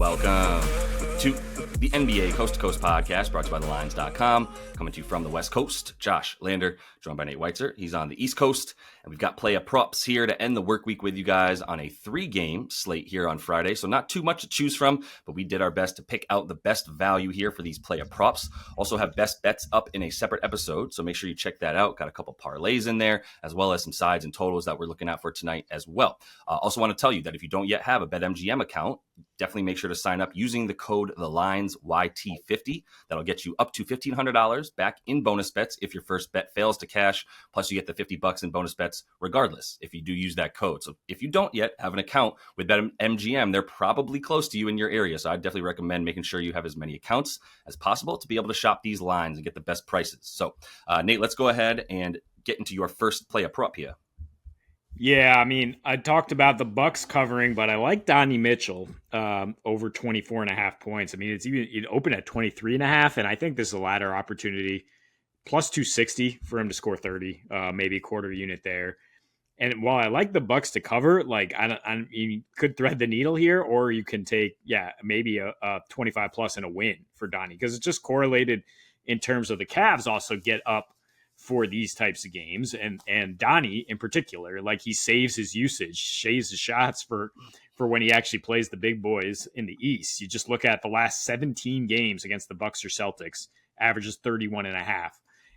Welcome to the NBA Coast to Coast podcast brought to you by thelines.com. Coming to you from the West Coast, Josh Lander, joined by Nate Weitzer. He's on the East Coast. And we've got play-up props here to end the work week with you guys on a 3-game slate here on Friday. So not too much to choose from, but we did our best to pick out the best value here for these play-up props. Also have best bets up in a separate episode, so make sure you check that out. Got a couple parlays in there, as well as some sides and totals that we're looking at for tonight as well. Also want to tell you that if you don't yet have a BetMGM account, definitely make sure to sign up using the code TheLinesYT50. That'll get you up to $1,500 back in bonus bets if your first bet fails to cash. Plus, you get the $50 in bonus bets regardless if you do use that code. So if you don't yet have an account with BetMGM, they're probably close to you in your area. So I definitely recommend making sure you have as many accounts as possible to be able to shop these lines and get the best prices. So Nate, let's go ahead and get into your first play a prop here. Yeah, I mean, I talked about the Bucks covering, but I like Donnie Mitchell over 24.5 points. I mean, it opened at 23.5, and I think this is a ladder opportunity. Plus 260 for him to score 30, maybe a quarter unit there. And while I like the Bucks to cover, like you could thread the needle here, or you can take, maybe a 25 plus and a win for Donnie, because it's just correlated in terms of the Cavs also get up for these types of games, and Donnie in particular, like he saves his usage, saves his shots for when he actually plays the big boys in the East. You just look at the last 17 games against the Bucks or Celtics, averages 31.5.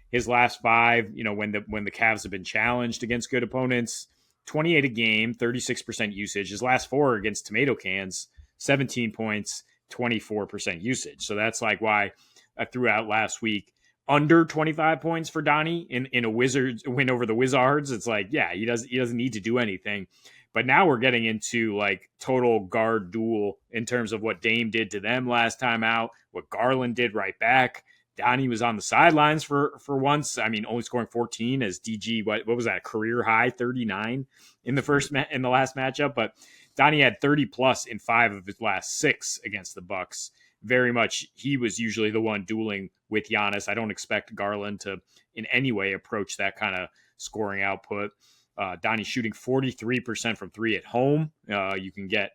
His last 5, when the Cavs have been challenged against good opponents, 28 a game, 36% usage. His last 4 against tomato cans, 17 points, 24% usage. So that's like why I threw out last week under 25 points for Donnie in a Wizards win over the Wizards. It's like, he doesn't need to do anything. But now we're getting into like total guard duel in terms of what Dame did to them last time out, what Garland did right back. Donnie was on the sidelines for once. I mean, only scoring 14 as DG. What was that? Career high 39 in the last matchup. But Donnie had 30 plus in 5 of his last 6 against the Bucks. Very much, he was usually the one dueling with Giannis. I don't expect Garland to in any way approach that kind of scoring output. Donnie shooting 43% from 3 at home. You can get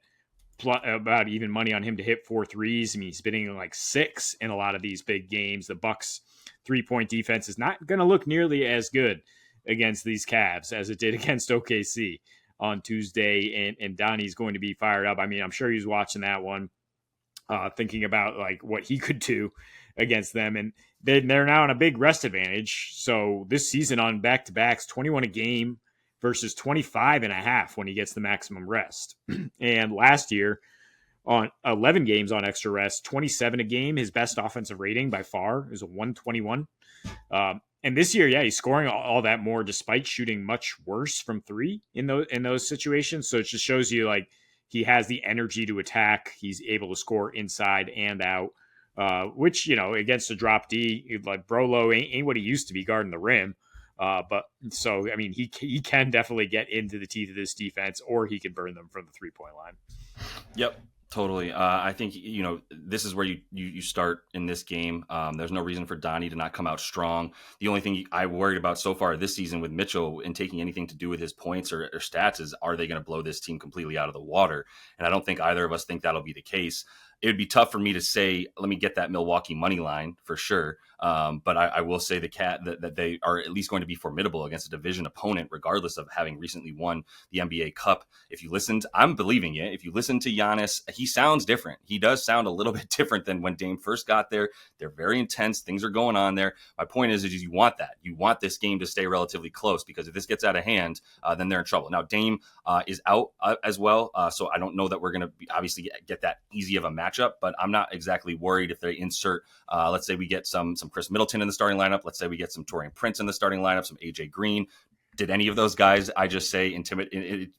about even money on him to hit 4 threes. I mean, he's hitting like 6 in a lot of these big games. The Bucks 3-point defense is not going to look nearly as good against these Cavs as it did against OKC on Tuesday. And Donnie's going to be fired up. I mean, I'm sure he's watching that one, thinking about like what he could do against them. And they're now on a big rest advantage. So this season on back-to-backs, 21 a game versus 25.5 when he gets the maximum rest. And last year on 11 games on extra rest, 27 a game, his best offensive rating by far is a 121. And this year, he's scoring all that more despite shooting much worse from 3 in those situations. So it just shows you like he has the energy to attack. He's able to score inside and out, which, against a drop D, like Brolo ain't what he used to be guarding the rim. But so, I mean, he can definitely get into the teeth of this defense, or he can burn them from the 3-point line. Yep. Totally. I think, this is where you start in this game. There's no reason for Donnie to not come out strong. The only thing I worried about so far this season with Mitchell in taking anything to do with his points or stats is, are they going to blow this team completely out of the water? And I don't think either of us think that'll be the case. It would be tough for me to say, let me get that Milwaukee money line for sure. But I will say that they are at least going to be formidable against a division opponent, regardless of having recently won the NBA Cup. If you listened, I'm believing it. If you listen to Giannis, he sounds different. He does sound a little bit different than when Dame first got there. They're very intense. Things are going on there. My point is you want that. You want this game to stay relatively close, because if this gets out of hand, then they're in trouble. Now, Dame is out as well. So I don't know that we're going to obviously get that easy of a matchup, but I'm not exactly worried if they insert, let's say we get some Chris Middleton in the starting lineup. Let's say we get some Taurean Prince in the starting lineup, some AJ Green. Did any of those guys, I just say,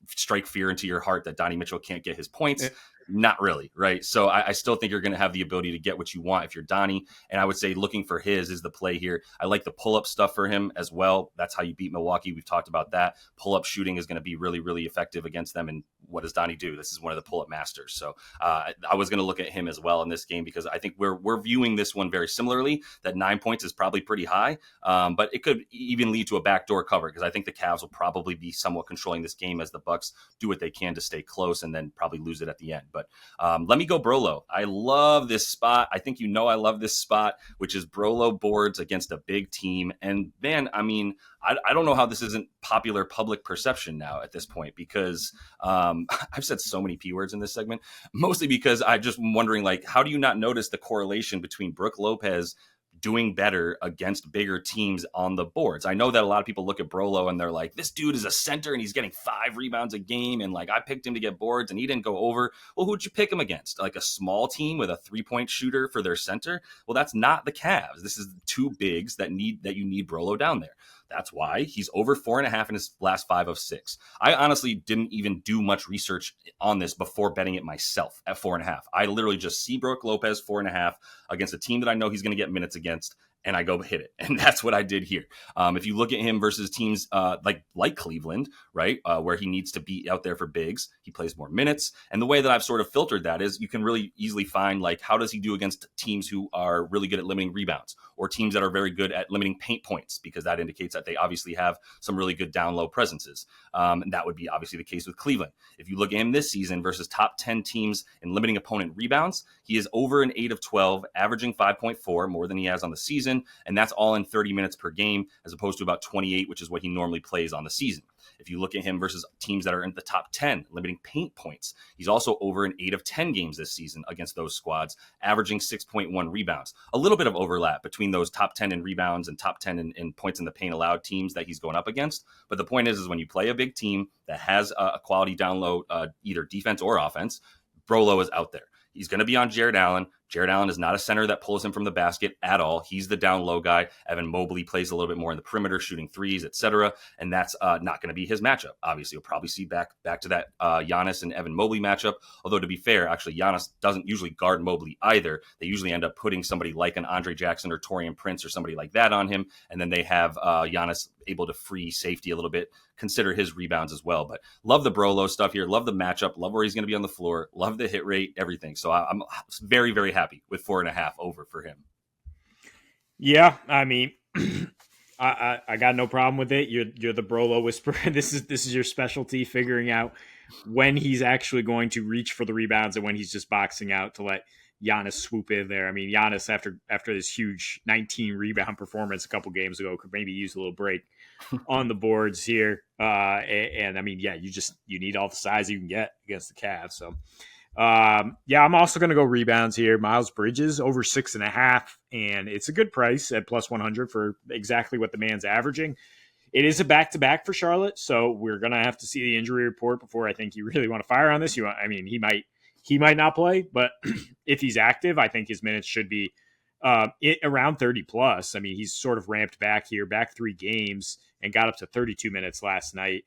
strike fear into your heart that Donnie Mitchell can't get his points? Not really, right? So I still think you're going to have the ability to get what you want if you're Donnie. And I would say looking for his is the play here. I like the pull-up stuff for him as well. That's how you beat Milwaukee. We've talked about that. Pull-up shooting is going to be really, really effective against them. And what does Donnie do? This is one of the pull-up masters. So I was going to look at him as well in this game because I think we're viewing this one very similarly, that 9 points is probably pretty high, but it could even lead to a backdoor cover because I think the Cavs will probably be somewhat controlling this game as the Bucks do what they can to stay close and then probably lose it at the end. But let me go Brolo. I love this spot. I think I love this spot, which is Brolo boards against a big team. And man, I mean, I don't know how this isn't popular public perception now at this point because I've said so many P words in this segment, mostly because I just wondering, like, how do you not notice the correlation between Brook Lopez doing better against bigger teams on the boards? I know that a lot of people look at Brolo and they're like, this dude is a center and he's getting 5 rebounds a game. And like, I picked him to get boards and he didn't go over. Well, who'd you pick him against? Like a small team with a 3-point shooter for their center? Well, that's not the Cavs. This is 2 bigs that you need Brolo down there. That's why he's over 4.5 in his last 5 of 6. I honestly didn't even do much research on this before betting it myself at 4.5. I literally just see Brook Lopez 4.5 against a team that I know he's going to get minutes against, and I go hit it. And that's what I did here. If you look at him versus teams like Cleveland, right, where he needs to be out there for bigs, he plays more minutes. And the way that I've sort of filtered that is you can really easily find, like, how does he do against teams who are really good at limiting rebounds or teams that are very good at limiting paint points, because that indicates that they obviously have some really good down low presences. And that would be obviously the case with Cleveland. If you look at him this season versus top 10 teams in limiting opponent rebounds, he is over an 8 of 12, averaging 5.4, more than he has on the season. And that's all in 30 minutes per game, as opposed to about 28, which is what he normally plays on the season. If you look at him versus teams that are in the top 10, limiting paint points, he's also over an 8 of 10 games this season against those squads, averaging 6.1 rebounds. A little bit of overlap between those top 10 in rebounds and top 10 in points in the paint allowed teams that he's going up against. But the point is when you play a big team that has a quality down low, either defense or offense, Brolo is out there. He's going to be on Jared Allen. Jared Allen is not a center that pulls him from the basket at all. He's the down low guy. Evan Mobley plays a little bit more in the perimeter, shooting threes, etc. And that's not going to be his matchup. Obviously, you'll probably see back to that Giannis and Evan Mobley matchup. Although, to be fair, actually, Giannis doesn't usually guard Mobley either. They usually end up putting somebody like an Andre Jackson or Taurean Prince or somebody like that on him. And then they have Giannis able to free safety a little bit, consider his rebounds as well. But love the Brolo stuff here. Love the matchup. Love where he's going to be on the floor. Love the hit rate, everything. So I'm very, very happy with 4.5 over for him. Yeah, I mean, I got no problem with it. You're the Brolo whisperer. This is your specialty, figuring out when he's actually going to reach for the rebounds and when he's just boxing out to let Giannis swoop in there. I mean, Giannis after this huge 19 rebound performance a couple games ago could maybe use a little break on the boards here. And I mean, yeah, you need all the size you can get against the Cavs. So. Yeah, I'm also going to go rebounds here. Miles Bridges over 6.5, and it's a good price at plus 100 for exactly what the man's averaging. It is a back-to-back for Charlotte, so we're going to have to see the injury report before I think you really want to fire on this. I mean, he might not play, but if he's active, I think his minutes should be around 30 plus. I mean, he's sort of ramped back here, back 3 games, and got up to 32 minutes last night.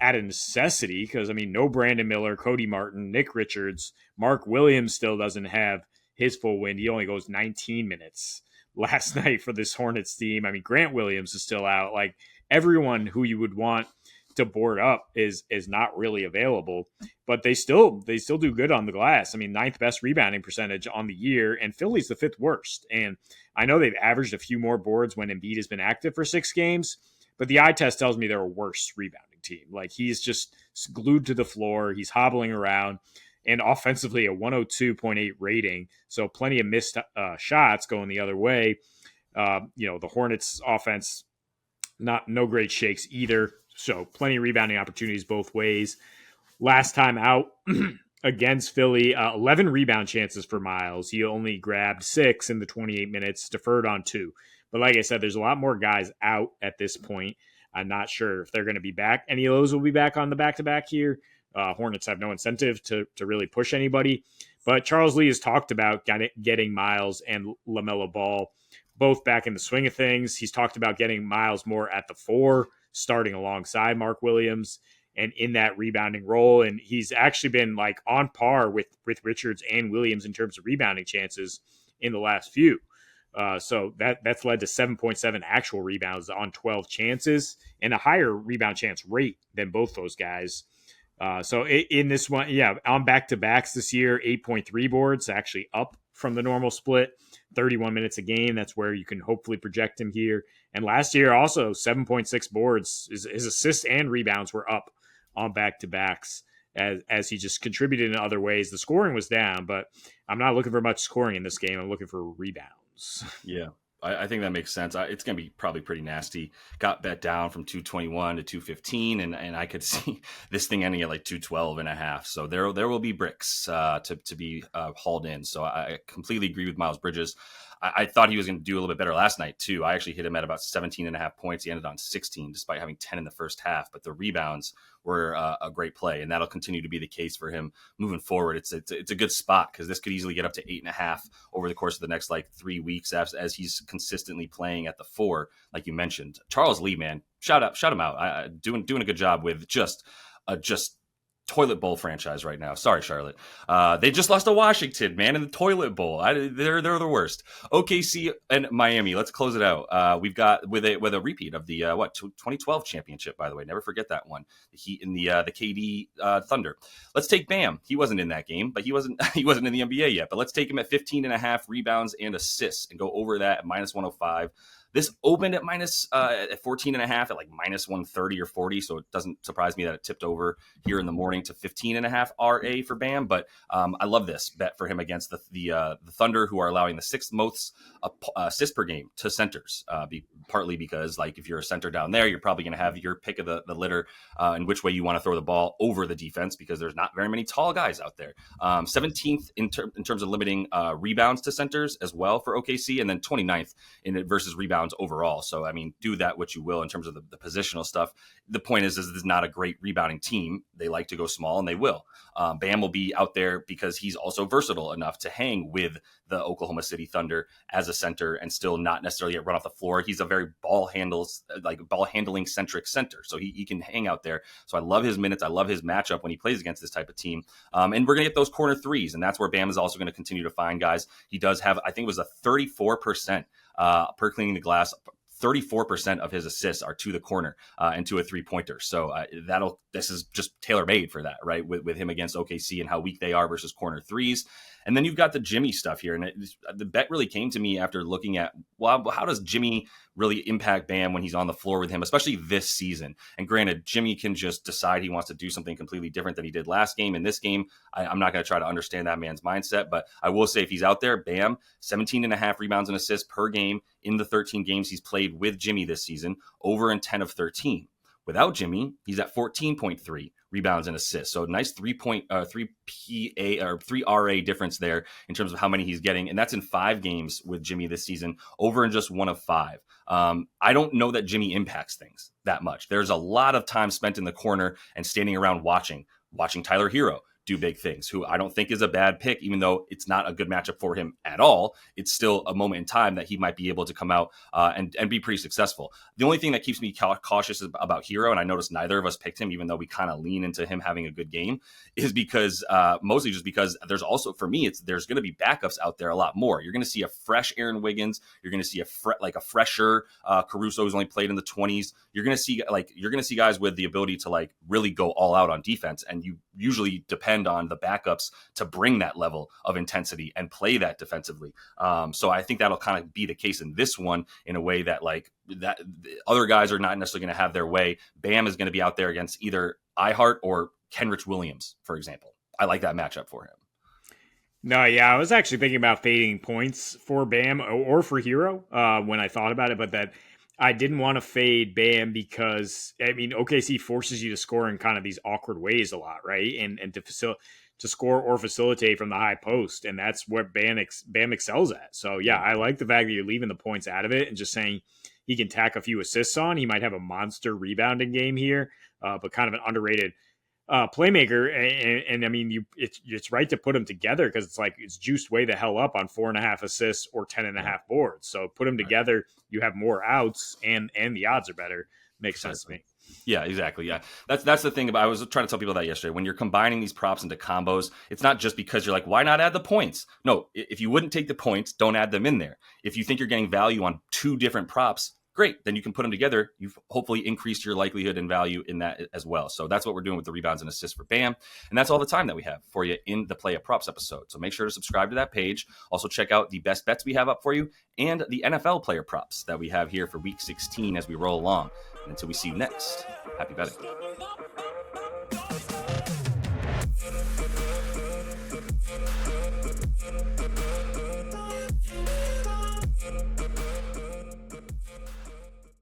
At a necessity, because I mean, no Brandon Miller, Cody Martin, Nick Richards, Mark Williams still doesn't have his full wind. He only goes 19 minutes last night for this Hornets team. I mean, Grant Williams is still out. Like, everyone who you would want to board up is not really available, but they still do good on the glass. I mean, 9th best rebounding percentage on the year, and Philly's the 5th worst. And I know they've averaged a few more boards when Embiid has been active for 6 games, but the eye test tells me they're a worse rebounding team. Like, he's just glued to the floor. He's hobbling around, and offensively a 102.8 rating. So plenty of missed shots going the other way. The Hornets offense, no great shakes either. So plenty of rebounding opportunities both ways. Last time out against Philly, 11 rebound chances for Miles. He only grabbed 6 in the 28 minutes, deferred on 2. But like I said, there's a lot more guys out at this point. I'm not sure if they're going to be back. Any of those will be back on the back-to-back here. Hornets have no incentive to really push anybody. But Charles Lee has talked about getting Miles and LaMelo Ball both back in the swing of things. He's talked about getting Miles more at the 4, starting alongside Mark Williams and in that rebounding role. And he's actually been like on par with Richards and Williams in terms of rebounding chances in the last few. So that's led to 7.7 actual rebounds on 12 chances and a higher rebound chance rate than both those guys. In this one, yeah, on back to backs this year, 8.3 boards, actually up from the normal split, 31 minutes a game. That's where you can hopefully project him here. And last year, also 7.6 boards. His assists and rebounds were up on back to backs as he just contributed in other ways. The scoring was down, but I'm not looking for much scoring in this game. I'm looking for rebounds. Yeah. I think that makes sense. It's going to be probably pretty nasty. Got bet down from 221 to 215, and I could see this thing ending at like 212.5. So there will be bricks to be hauled in. So I completely agree with Miles Bridges. I thought he was going to do a little bit better last night too. I actually hit him at about 17.5 points. He ended on 16 despite having 10 in the first half, but the rebounds were a great play, and that'll continue to be the case for him moving forward. It's a good spot because this could easily get up to 8.5 over the course of the next like 3 weeks as he's consistently playing at the 4, like you mentioned. Charles Lee, man, shout him out. Doing a good job with just toilet bowl franchise right now. Sorry, Charlotte. They just lost to Washington, man, in the toilet bowl. They're the worst. OKC and Miami. Let's close it out. We've got with a repeat of the 2012 championship. By the way, never forget that one. The Heat in the KD Thunder. Let's take Bam. He wasn't in that game, but he wasn't in the NBA yet. But let's take him at 15.5 rebounds and assists and go over that at -105. This opened at 14.5 at like -130 or 40. So it doesn't surprise me that it tipped over here in the morning to 15.5 RA for Bam. But I love this bet for him against the Thunder, who are allowing the 6th most assists per game to centers. Partly because like if you're a center down there, you're probably going to have your pick of the litter in which way you want to throw the ball over the defense because there's not very many tall guys out there. 17th in terms of limiting rebounds to centers as well for OKC, and then 29th in it versus rebounds overall. So, I mean, do that what you will in terms of the positional stuff. The point is this is not a great rebounding team. They like to go small, and they will. Bam will be out there because he's also versatile enough to hang with the Oklahoma City Thunder as a center and still not necessarily get run off the floor. He's a very ball handling centric center. So he can hang out there. So I love his minutes. I love his matchup when he plays against this type of team. And we're going to get those corner threes. And that's where Bam is also going to continue to find guys. He does have, I think it was a 34% per cleaning the glass. 34% of his assists are to the corner and to a 3-pointer. So this is just tailor made for that, right? With him against OKC and how weak they are versus corner threes. And then you've got the Jimmy stuff here. And the bet really came to me after looking at, well, how does Jimmy really impact Bam when he's on the floor with him, especially this season? And granted, Jimmy can just decide he wants to do something completely different than he did last game. In this game, I'm not going to try to understand that man's mindset, but I will say if he's out there, Bam, 17.5 rebounds and assists per game in the 13 games he's played with Jimmy this season, over in 10 of 13. Without Jimmy, he's at 14.3 rebounds and assists. So nice 3 PA or 3 RA difference there in terms of how many he's getting. And that's in 5 games with Jimmy this season, over in just 1 of 5. I don't know that Jimmy impacts things that much. There's a lot of time spent in the corner and standing around watching Tyler Hero do big things, who I don't think is a bad pick, even though it's not a good matchup for him at all. It's still a moment in time that he might be able to come out and be pretty successful. The only thing that keeps me cautious about Hero, and I noticed neither of us picked him, even though we kind of lean into him having a good game, is because mostly just because there's also, for me, there's going to be backups out there a lot more. You're going to see a fresh Aaron Wiggins. You're going to see a fresher Caruso who's only played in the 20s. You're going to see guys with the ability to really go all out on defense, and you usually depend on the backups to bring that level of intensity and play that defensively. So I think that'll kind of be the case in this one in a way that that other guys are not necessarily going to have their way. Bam is going to be out there against either iHeart or Kenrich Williams, for example. I like that matchup for him. No, yeah, I was actually thinking about fading points for Bam or for Hero when I thought about it, but that I didn't want to fade Bam because, I mean, OKC forces you to score in kind of these awkward ways a lot, right? And to score or facilitate from the high post, and that's what Bam excels at. So, yeah, I like the fact that you're leaving the points out of it and just saying he can tack a few assists on. He might have a monster rebounding game here, but kind of an underrated playmaker. And I mean, it's right to put them together because it's juiced way the hell up on 4.5 assists or 10.5 boards. So put them together, you have more outs, and the odds are better. Makes sense to me. Yeah, exactly. Yeah, that's the thing about. I was trying to tell people that yesterday. When you're combining these props into combos, it's not just because you're like, why not add the points? No, if you wouldn't take the points, don't add them in there. If you think you're getting value on 2 different props, great. Then you can put them together. You've hopefully increased your likelihood and value in that as well. So that's what we're doing with the rebounds and assists for Bam. And that's all the time that we have for you in the Play Up Props episode. So make sure to subscribe to that page. Also check out the best bets we have up for you and the NFL player props that we have here for week 16 as we roll along. And until we see you next, happy betting.